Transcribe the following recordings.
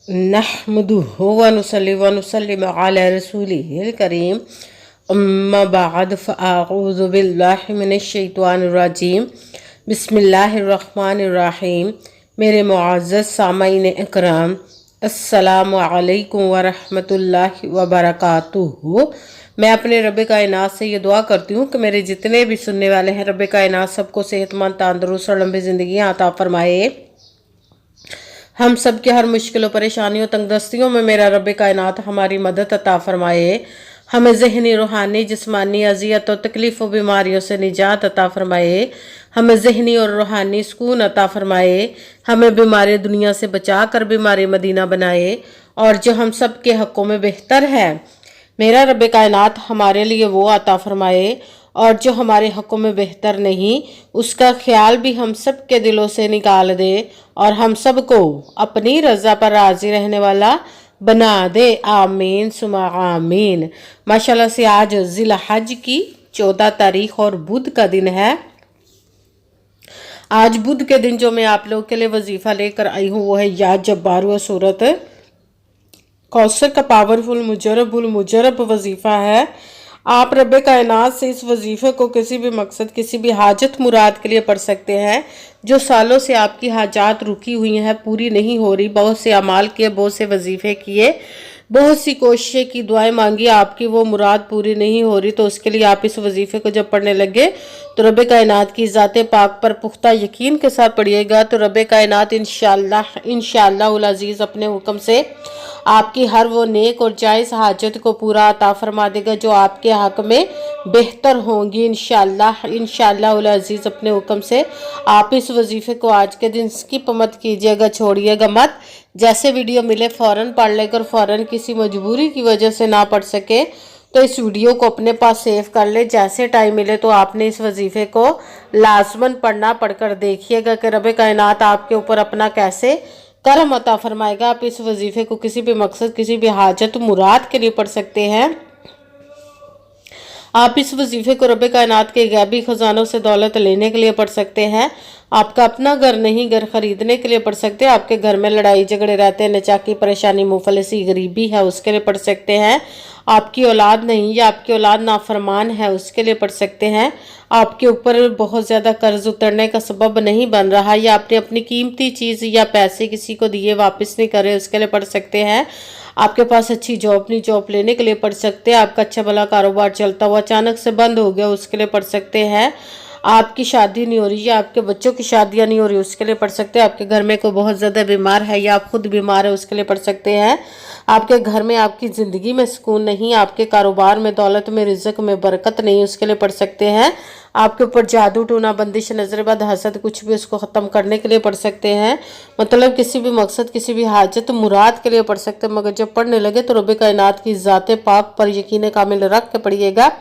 नहमदुहु व नुसल्ली व नुसल्लिम अला रसूलिहिल करीम अम्मा बाद फ़अऊज़ु बिल्लाहि मिनश शैतानिर रजीम बिस्मिल्लाहिर रहमानिर रहीम। मेरे मुअज़्ज़ज़ सामाईन इकराम, अस्सलामु अलैकुम व रहमतुल्लाहि व बरकातुहू। मैं अपने रब कायनात से ये दुआ करती हूँ कि मेरे जितने भी सुनने वाले हैं, रब कायनात सबको सेहतमंद, तंदुरुस्त और लंबी ज़िंदगी अता फरमाए। हम सब के हर मुश्किलों, परेशानियों, तंगदस्तियों में मेरा रब कायनात हमारी मदद अता फरमाए। हमें ज़हनी, रूहानी, जिस्मानी अज़ियत और तकलीफ़ और बीमारियों से निजात अता फरमाए। हमें ज़हनी और रूहानी सुकून अता फरमाए। हमें बीमारी दुनिया से बचा कर बीमारी मदीना बनाए, और जो हम सब के हक़ों में बेहतर है मेरा रब कायनात हमारे लिए वो अता फरमाए, और जो हमारे हक़ों में बेहतर नहीं उसका ख्याल भी हम सब के दिलों से निकाल दे, और हम सब को अपनी रज़ा पर राज़ी रहने वाला बना दे। आमीन सुमा आमीन। माशाल्लाह से आज ज़िल हज की 14 तारीख और बुध का दिन है। आज बुध के दिन जो मैं आप लोगों के लिए वजीफ़ा लेकर आई हूँ वो है या जब्बार व सूरत कौसर का पावरफुल मुजरब वजीफ़ा है। आप रब कायनात से इस वजीफ़े को किसी भी मकसद, किसी भी हाजत मुराद के लिए पढ़ सकते हैं। जो सालों से आपकी हाजात रुकी हुई हैं, पूरी नहीं हो रही, बहुत से अमाल किए, बहुत से वजीफ़े किए, बहुत सी कोशिशें की, दुआएं मांगी, आपकी वो मुराद पूरी नहीं हो रही, तो उसके लिए आप इस वजीफ़े को जब पढ़ने लगे तो रब कायनात की ज़ात पाक पर पुख्ता यकीन के साथ पढ़िएगा, तो रब कायनात इंशाअल्लाह उल अज़ीज़ अपने हुक्म से आपकी हर वो नेक और जायज़ हाजत को पूरा अता फरमा देगा जो आपके हक़ में बेहतर होंगी। इंशाअल्लाह उल अज़ीज़ अपने हुक्म से आप इस वजीफ़े को आज के दिन स्किप मत कीजिएगा, छोड़िएगा मत। जैसे वीडियो मिले फ़ौरन पढ़ लेकर, फ़ौरन किसी मजबूरी की वजह से ना पढ़ सके तो इस वीडियो को अपने पास सेव कर ले। जैसे टाइम मिले तो आपने इस वजीफ़े को लाजमन पढ़ना, पढ़कर देखिएगा कि रब कायनात आपके ऊपर अपना कैसे करम अता फरमाएगा। आप इस वजीफ़े को किसी भी मकसद, किसी भी हाजत मुराद के लिए पढ़ सकते हैं। आप इस वजीफ़े को रब कायनात के गैबी खजानों से दौलत लेने के लिए पढ़ सकते हैं। आपका अपना घर नहीं, घर खरीदने के लिए पढ़ सकते हैं। आपके घर में लड़ाई झगड़े रहते हैं, नचाकी, परेशानी, मुफलिसी, गरीबी है, उसके लिए पढ़ सकते हैं। आपकी औलाद नहीं या आपकी औलाद नाफरमान है, उसके लिए पढ़ सकते हैं। आपके ऊपर बहुत ज़्यादा कर्ज उतरने का सबब नहीं बन रहा, या आपने अपनी कीमती चीज़ या पैसे किसी को दिए वापस नहीं करे, उसके लिए पढ़ सकते हैं। आपके पास अच्छी जॉब नहीं, जॉब लेने के लिए पढ़ सकते हैं। आपका अच्छा भला कारोबार चलता हुआ अचानक से बंद हो गया, उसके लिए पढ़ सकते हैं। आपकी शादी नहीं हो रही या आपके बच्चों की शादियां नहीं हो रही, उसके लिए पढ़ सकते हैं। आपके घर में कोई बहुत ज़्यादा बीमार है या आप खुद बीमार है, उसके लिए पढ़ सकते हैं। आपके घर में, आपकी ज़िंदगी में सुकून नहीं, आपके कारोबार में, दौलत में, रिज़्क में बरकत नहीं, उसके लिए पढ़ सकते हैं। आपके ऊपर जादू, टूना, बंदिश, नजरबद, हसद, कुछ भी, उसको ख़त्म करने के लिए पढ़ सकते हैं। मतलब किसी भी मकसद, किसी भी हाजत मुराद के लिए पढ़ सकते हैं। मगर जब पढ़ने लगे तो रब कायनात की ज़ात पाक पर यकीन कामिल रख के पढ़िएगा।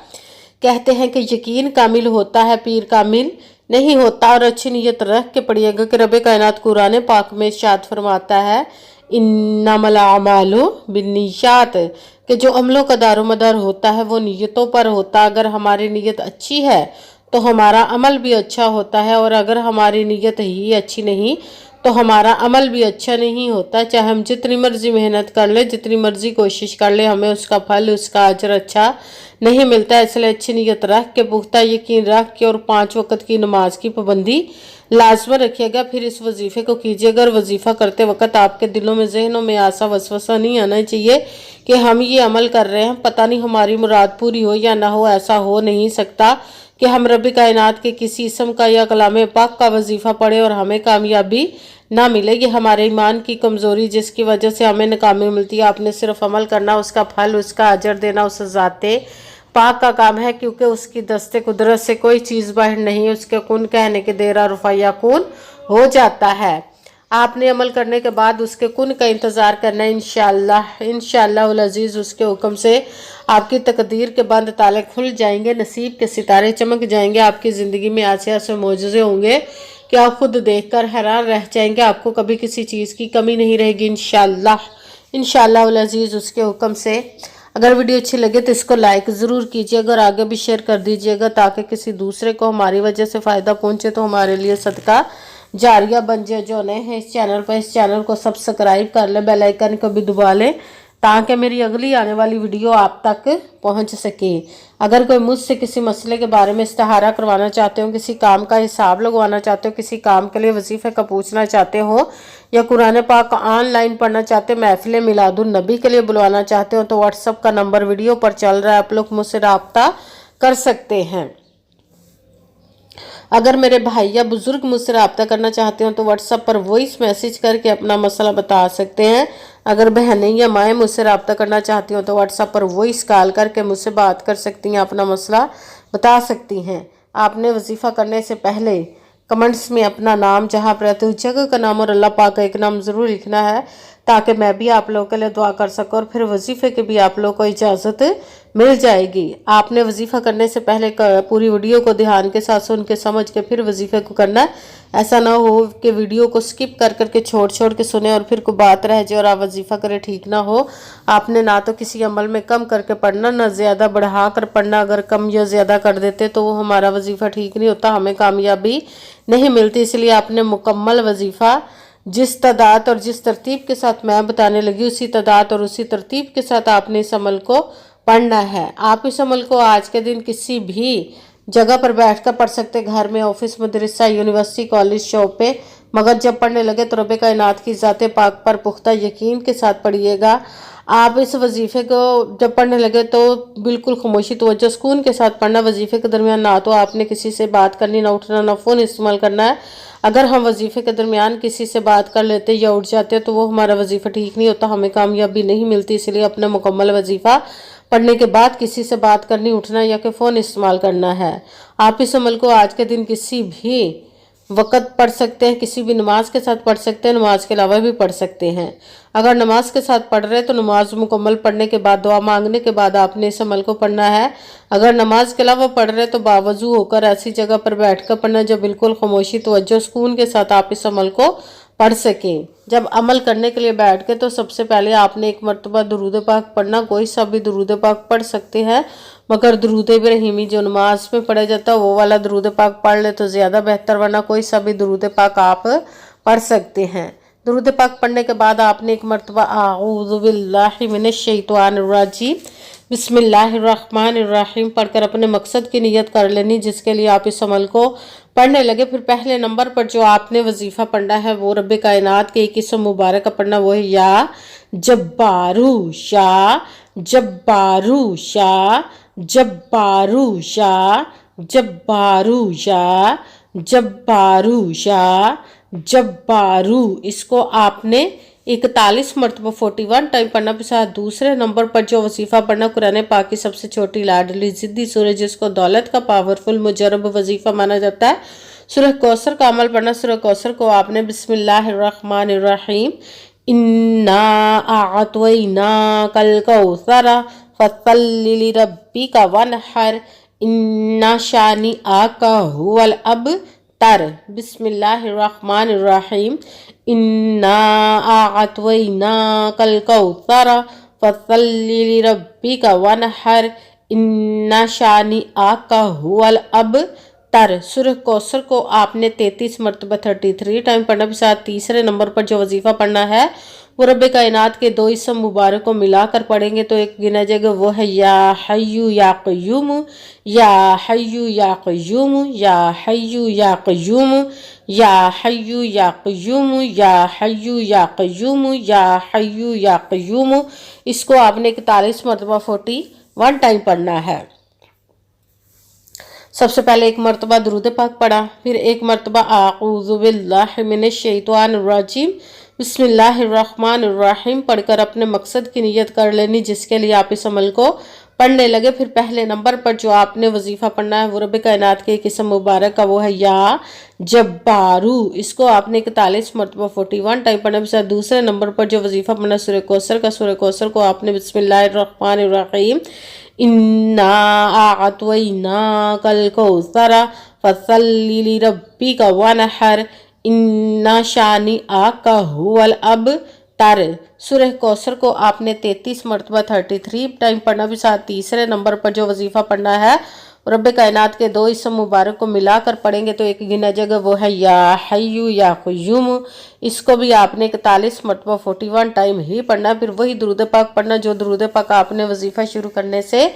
कहते हैं कि यकीन कामिल होता है, पीर कामिल नहीं होता। और अच्छी नीयत रख के पढ़िएगा कि रब कायनात कुरान पाक में इरशाद फरमाता है इन्नमल अमालु बिन्नियात, कि जो अमलों का दारोमदार होता है वो नीयतों पर होता है। अगर हमारी नीयत अच्छी है तो हमारा अमल भी अच्छा होता है, और अगर हमारी नीयत ही अच्छी नहीं तो हमारा अमल भी अच्छा नहीं होता। चाहे हम जितनी मर्जी मेहनत कर ले, जितनी मर्जी कोशिश कर ले, हमें उसका फल, उसका अजर अच्छा नहीं मिलता। इसलिए अच्छी नीयत रख के, पुख्ता यकीन रख के, और 5 वक्त की नमाज की पाबंदी लाजमन रखिएगा। फिर इस वजीफ़े को कीजिएगा। और वजीफ़ा करते वक्त आपके दिलों में, जहनों में ऐसा वसवसा नहीं आना चाहिए कि हम ये अमल कर रहे हैं, पता नहीं हमारी मुराद पूरी हो या ना हो। ऐसा हो नहीं सकता कि हम रब कायनात के किसी इसम का या कलाम पाक का वजीफ़ा पढ़े और हमें कामयाबी ना मिले। ये हमारे ईमान की कमज़ोरी, जिसकी वजह से हमें नाकामी मिलती है। आपने सिर्फ अमल करना, उसका फल, उसका अजर देना उस ज़ाते पाक का काम है, क्योंकि उसकी दस्ते कुदरत से कोई चीज़ बाहर नहीं है। उसके कुन कहने के देर रुफा या कुन हो जाता है। आपने अमल करने के बाद उसके कुन का इंतज़ार करना है। इंशाअल्लाह उल अज़ीज़ उसके हुक्म से आपकी तकदीर के बंद ताले खुल जाएंगे, नसीब के सितारे चमक जाएंगे। आपकी ज़िंदगी में ऐसे ऐसे मौजज़े होंगे कि आप खुद देखकर हैरान रह जाएंगे। आपको कभी किसी चीज़ की कमी नहीं रहेगी इंशाअल्लाह उल अज़ीज़ उसके हुक्म से। अगर वीडियो अच्छी लगे तो इसको लाइक ज़रूर कीजिएगा और आगे भी शेयर कर दीजिएगा, ताकि किसी दूसरे को हमारी वजह से फ़ायदा पहुँचे तो हमारे लिए सदका जारिया बन जाए। जो नए हैं इस चैनल को सब्सक्राइब कर ले, बेल आइकन को भी दबा लें ताकि मेरी अगली आने वाली वीडियो आप तक पहुंच सके। अगर कोई मुझसे किसी मसले के बारे में इस्तिहारा करवाना चाहते हो, किसी काम का हिसाब लगवाना चाहते हो, किसी काम के लिए वजीफे का पूछना चाहते हो, या कुरान पाक ऑनलाइन पढ़ना चाहते हो, महफिल मिलादुन नबी के लिए बुलवाना चाहते हो, तो व्हाट्सअप का नंबर वीडियो पर चल रहा है, आप लोग मुझसे राब्ता कर सकते हैं। अगर मेरे भाई या बुजुर्ग मुझसे रब्ता करना चाहते हो तो व्हाट्सएप पर वॉइस मैसेज करके अपना मसला बता सकते हैं। अगर बहनें या माएँ मुझसे रब्ता करना चाहती हो तो व्हाट्सएप पर वॉइस कॉल करके मुझसे बात कर सकती हैं, अपना मसला बता सकती हैं। आपने वजीफ़ा करने से पहले कमेंट्स में अपना नाम, जहाँ पर रहते हो जगह का नाम और अल्लाह पाक का एक नाम ज़रूर लिखना है ताकि मैं भी आप लोगों के लिए दुआ कर सकूँ और फिर वजीफ़े की भी आप लोगों को इजाज़त मिल जाएगी। आपने वजीफ़ा करने से पहले पूरी वीडियो को ध्यान के साथ सुन के समझ के फिर वजीफ़े को करना है। ऐसा ना हो कि वीडियो को स्किप कर करके छोड़ के सुने और फिर कोई बात रह जाए और आप वजीफ़ा करें, ठीक ना हो। आपने ना तो किसी अमल में कम करके पढ़ना, ना ज़्यादा बढ़ा कर पढ़ना। अगर कम या ज़्यादा कर देते तो वो हमारा वजीफ़ा ठीक नहीं होता, हमें कामयाबी नहीं मिलती। इसलिए आपने मुकम्मल वजीफ़ा जिस तादाद और जिस तरतीब के साथ मैं बताने लगी उसी तादाद और उसी तरतीब के साथ आपने इस अमल को पढ़ना है। आप इस अमल को आज के दिन किसी भी जगह पर बैठकर पढ़ सकते, घर में, ऑफिस, मदरसा, यूनिवर्सिटी, कॉलेज, शॉप पे। मगर जब पढ़ने लगे तो रब कायनात की ज़ात पाक पर पुख्ता यकीन के साथ पढ़िएगा। आप इस वजीफ़े को जब पढ़ने लगे तो बिल्कुल खामोशी, तवज्जो, सुकून के साथ पढ़ना। वजीफ़े के दरमियान ना तो आपने किसी से बात करनी, ना उठना, ना फ़ोन इस्तेमाल करना है। अगर हम वजीफ़े के दरमियान किसी से बात कर लेते या उठ जाते तो वो हमारा वजीफ़ा ठीक नहीं होता, हमें कामयाबी नहीं मिलती। इसलिए अपना मुकम्मल वजीफ़ा पढ़ने के बाद किसी से बात करनी, उठना या कि फ़ोन इस्तेमाल करना है। आप इस अमल को आज के दिन किसी भी वक़्त पढ़ सकते हैं, किसी भी नमाज के साथ पढ़ सकते हैं, नमाज के अलावा भी पढ़ सकते हैं। अगर नमाज के साथ पढ़ रहे तो नमाज मुकम्मल पढ़ने के बाद, दुआ मांगने के बाद आपने इस अमल को पढ़ना है। अगर नमाज के अलावा पढ़ रहे तो बावजू होकर ऐसी जगह पर बैठ कर पढ़ना जो बिल्कुल खामोशी, तवज्जो, सुकून के साथ आप इस अमल को पढ़ सकें। जब अमल करने के लिए बैठ के तो सबसे पहले आपने एक मरतबा दुरूद पाक पढ़ना। कोई सा भी दुरूद पाक पढ़ सकते हैं, मगर दुरूद इब्राहिमी जो नमाज में पढ़ा जाता है वो वाला दुरूद पाक पढ़ ले तो ज़्यादा बेहतर, वरना कोई सा भी दुरूद पाक आप पढ़ सकते हैं। दुरूद पाक पढ़ने के बाद आपने एक मरतबा आऊज़ु बिल्लाहि मिनश शैतानिर रजीम बिस्मिल्लाहिर्रहमानिर्रहीम पढ़कर अपने मकसद की नियत कर लेनी जिसके लिए आप इस अमल को पढ़ने लगे। फिर पहले नंबर पर जो आपने वजीफ़ा पढ़ना है वो रब कायनात के एक इसम मुबारक का पढ़ना, वो है या जब्बारू शाह, जब्बारू शाह, जब्बारू शाह, जब्बारू शाह, जब्बारू शाह, जब्बारू। इसको आपने 41 मरतबा 41 टाइम पढ़ना। के साथ दूसरे नंबर पर जो वजीफ़ा पढ़ना कुरान पाक की सबसे छोटी लाडली जिद्दी सूरह जिसको दौलत का पावरफुल मुजरब वजीफ़ा माना जाता है, सूरह कौसर का अमल पढ़ना। सूरह कौसर को आपने बिस्मिल्लाहिर्रहमानिर्रहीम इन्ना आअतैना कल कौसर फसल्लि लिरब्बिका वनहर इन्ना शानी आका हुवल अबतर बिस्मिल्लाहिर्रहमानिर्रहीम इन्ना आअतैना कल कौसर फसल्लि लिरब्बिका वनहर इन्ना शानी आका हुवल अबतर। सूरह कौसर को आपने 33 मरतबा 33 टाइम पढ़ना। के साथ तीसरे नंबर पर जो वजीफ़ा पढ़ना है वो रब कायनात के दो इसम मुबारक को मिलाकर पढ़ेंगे तो एक गिना जाएगा, वो है या हय्यू या क़य्यूम, या हय्यू या क़य्यूम, या हय्यू या क़य्यूम, या हय्यू या क़य्यूम, या हय्यू या क़य्यूम, या हय्यू या क़य्यूम। इसको आपने 41 मरतबा 41 टाइम पढ़ना है। सबसे पहले एक मरतबा दुरूद पाक पढ़ा, फिर एक मरतबा आऊज़ु बिल्लाहि मिनश शैतानिर रजीम बिस्मिल्लाहिर्रहमानिर्रहीम पढ़कर अपने मकसद की नियत कर लेनी जिसके लिए आप इस अमल को पढ़ने लगे। फिर पहले नंबर पर जो आपने वजीफ़ा पढ़ना है वो रब कायनात के एक इसम मुबारक का, वो है या जब्बारू। इसको आपने 41 मरतबा 41 टाइम पढ़ना। के साथ दूसरे नंबर पर जो वजीफ़ा पढ़ना सूरह कौसर का। सूरह कौसर को आपने बिस्मिल्लाहिर्रहमानिर्रहीम इन्ना आअतैना कल कौसर फसल्लि लिरब्बिका वनहर इन्ना शानी आका हुवल अबतर। सूरह कौसर को आपने 33 मरतबा 33 टाइम पढ़ना। भी साथ तीसरे नंबर पर जो वजीफ़ा पढ़ना है रब कायनात के दो इसम मुबारक को मिलाकर पढ़ेंगे तो एक गिना जगह वो है या हय्यू या क़य्यूम। इसको भी आपने 41 मरतबा 41 टाइम ही पढ़ना। फिर वही दुरूद पाक पढ़ना जो दुरूद पाक आपने वजीफ़ा शुरू करने से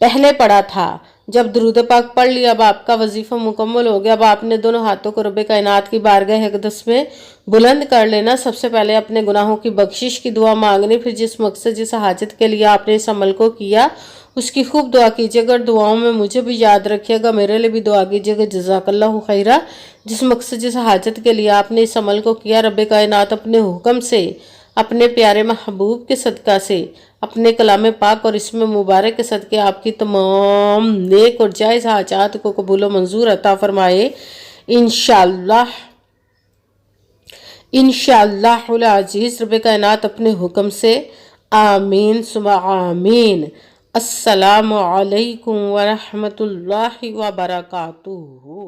पहले पढ़ा था। जब दुरूद पाक पढ़ लिया, अब आपका वजीफ़ा मुकम्मल हो गया। अब आपने दोनों हाथों को रब कायनात की बारगाह अक़दस में बुलंद कर लेना। सबसे पहले अपने गुनाहों की बख्शिश की दुआ मांगनी। फिर जिस मकसद जिस हाजत के लिए आपने इस अमल को किया उसकी खूब दुआ कीजिएगा। और दुआओं में मुझे भी याद रखिएगा, मेरे लिए भी दुआ कीजिएगा। जज़ाकल्लाहु खैरा। जिस मकसद जिस हाजत के लिए आपने इस अमल को किया, रब कायनात अपने हुक्म से, अपने प्यारे महबूब के सदका से, अपने कलाम पाक और इसमें मुबारक के सदके आपकी तमाम नेक और जायज़ हाजात को कबूल व मंजूर अता फरमाए इंशाअल्लाह। इंशाअल्लाहुल अज़ीज़ रब कायनात अपने हुक्म से। आमीन सुम्मा आमीन। अस्सलामु अलैकुम व रहमतुल्लाहि व बरकातुहू।